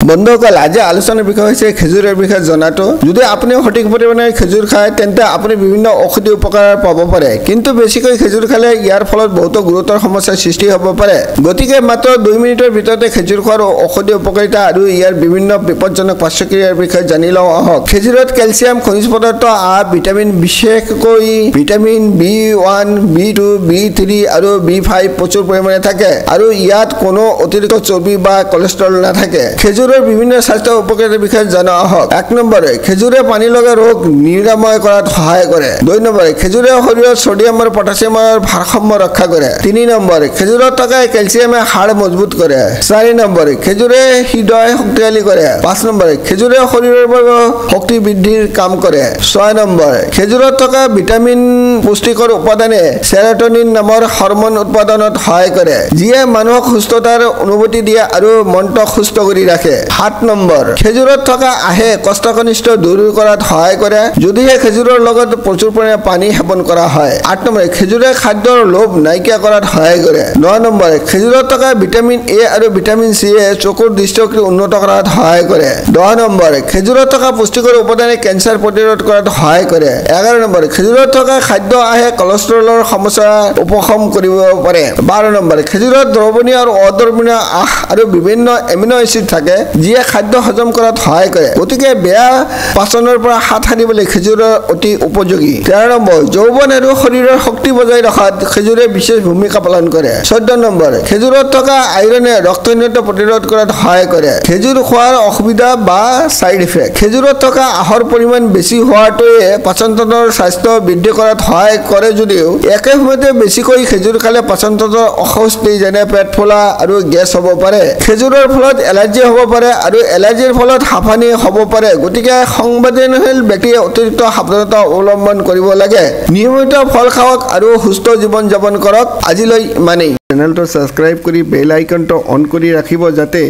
বন্ধুসকল আজি আলোচনাৰ বিষয় হৈছে খেজুৰৰ বিষয়ে জনাটো যদি আপুনি সঠিক পৰিমাণে খেজুৰ খায় তেন্তে আপুনি বিভিন্ন ঔষধি উপকাৰ পাব পাৰে কিন্তু বেছিকৈ খেজুৰ খালে ইয়াৰ ফলত বহুত গুৰুতৰ সমস্যাৰ সৃষ্টি হ'ব পাৰে গতিকে মাত্ৰ 2 মিনিটৰ ভিতৰতে খেজুৰ খোৱাৰ ঔষধি উপকাৰিতা আৰু ইয়াৰ বিভিন্ন বিপদজনক পাৰ্শ্বক্ৰিয়াৰ বিষয়ে জানি লওঁ আহক খেজুৰত কেলছিয়াম খনিজ পদাৰ্থ আ ভিটামিন বিশেষকৈ ভিটামিন B1 B2 B3 আৰু B5 প্ৰচুৰ পৰিমাণে থাকে আৰু ইয়াত কোনো অতিৰিক্ত চৰ্বি বা কোলেষ্ট্ৰল নাথাকে খেজুৰৰ বিভিন্ন স্বাস্থ্য উপকাৰিতাৰ বিষয়ে জানা আহক 1 নম্বৰে খেজুৰে পানী লগা ৰোগ নিৰাময় কৰাত সহায় কৰে 2 নম্বৰে খেজুৰে শৰীৰত সোডিয়াম আৰু পটাছিয়ামৰ ভাৰসাম্য ৰক্ষা কৰে 3 নম্বৰে খেজুৰত থকা কেলছিয়ামে হাড় মজবুত কৰে 4 নম্বৰে খেজুৰে হৃদয় শক্তিশালী কৰে 5 নম্বৰে খেজুৰে শৰীৰৰ বাবে শক্তি বৃদ্ধিৰ কাম কৰে 6 নম্বৰে খেজুৰত থকা ভিটামিন পুষ্টিকৰ উপাদানে সেৰোটোনিন নামৰ হৰমন উৎপাদনত সহায় কৰে যিয়ে মানুহক সুস্থতাৰ অনুভূতি দিয়ে আৰু মনটো সুস্থ কৰি ৰাখে 7 নম্বৰ খেজুৰত থকা আহে কষ্টকনিষ্ঠ দূৰ কৰাত সহায় কৰে যদিহে খেজুৰৰ লগত প্ৰচুৰ পৰিমাণে পানী সেৱন কৰা হয় 8 নম্বৰে খেজুৰে খাদ্যৰ লোভ নাইকিয়া কৰাত সহায় কৰে 9 নম্বৰে খেজুৰত থকা ভিটামিন এ আৰু ভিটামিন চি এ চকুৰ দৃষ্টিশক্তি উন্নত কৰাত সহায় কৰে 10 নম্বৰে খেজুৰত থকা পুষ্টিকৰ উপাদানে কেন্সাৰ প্ৰতিৰোধ কৰাত সহায় কৰে 11 নম্বৰে খেজুৰত থকা খাদ্য আহে কোলেষ্ট্ৰলৰ সমস্যা উপশম কৰিব পাৰে 12 নম্বৰে খেজুৰত দ্ৰৱণীয় আৰু অদ্ৰৱণীয় আহ আৰু বিভিন্ন এমিনো এচিড থাকে যিয়ে খাদ্য হজম কৰাত সহায় কৰে গতিকে বেয়া পাচনৰ পৰা হাত সাৰিবলৈ খেজুৰ অতি উপযোগী 13 নম্বৰ যৌৱন আৰু শৰীৰৰ শক্তি বজাই ৰখাত খেজুৰে বিশেষ ভূমিকা পালন কৰে 14 নম্বৰ খেজুৰত থকা আইৰনে ৰক্তহীনতা প্ৰতিৰোধ কৰাত সহায় কৰে খেজুৰ খোৱাৰ অসুবিধা বা সাইড ইফেক্ট খেজুৰত থকা আহৰ পৰিমাণ বেছি হোৱাটোৱে পাচনতন্ত্ৰৰ স্বাস্থ্য বৃদ্ধি কৰাত সহায় কৰে যদিও একে সময়তে বেছিকৈ খেজুৰ খালে পাচনতন্ত্ৰৰ অস্বস্তি যেনে পেট ফুলা আৰু গেছ হ'ব পাৰে খেজুৰৰ ফলত এলাৰ্জি হ'ব পাৰে আৰু এলাৰ্জিৰ ফলত হাঁফানি হ'ব পাৰে গতিকে সংবেদনশীল ব্যক্তিয়ে অতিৰিক্ত সাৱধানতা অৱলম্বন কৰিব লাগে নিয়মিত ফল খাওক আৰু সুস্থ জীৱন যাপন কৰক আজিলৈ ইমানেই চেনেলটো সাবস্ক্ৰাইব কৰি বেল আইকনটো অন কৰি ৰাখিব যাতে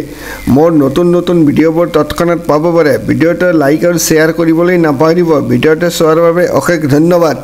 মোৰ নতুন ভিডিঅ'বোৰ তৎক্ষণাত পাব পাৰে ভিডিঅ'টো লাইক আৰু শ্বেয়াৰ কৰিবলৈ নাপাহৰিব ভিডিঅ'টো চোৱাৰ বাবে অশেষ ধন্যবাদ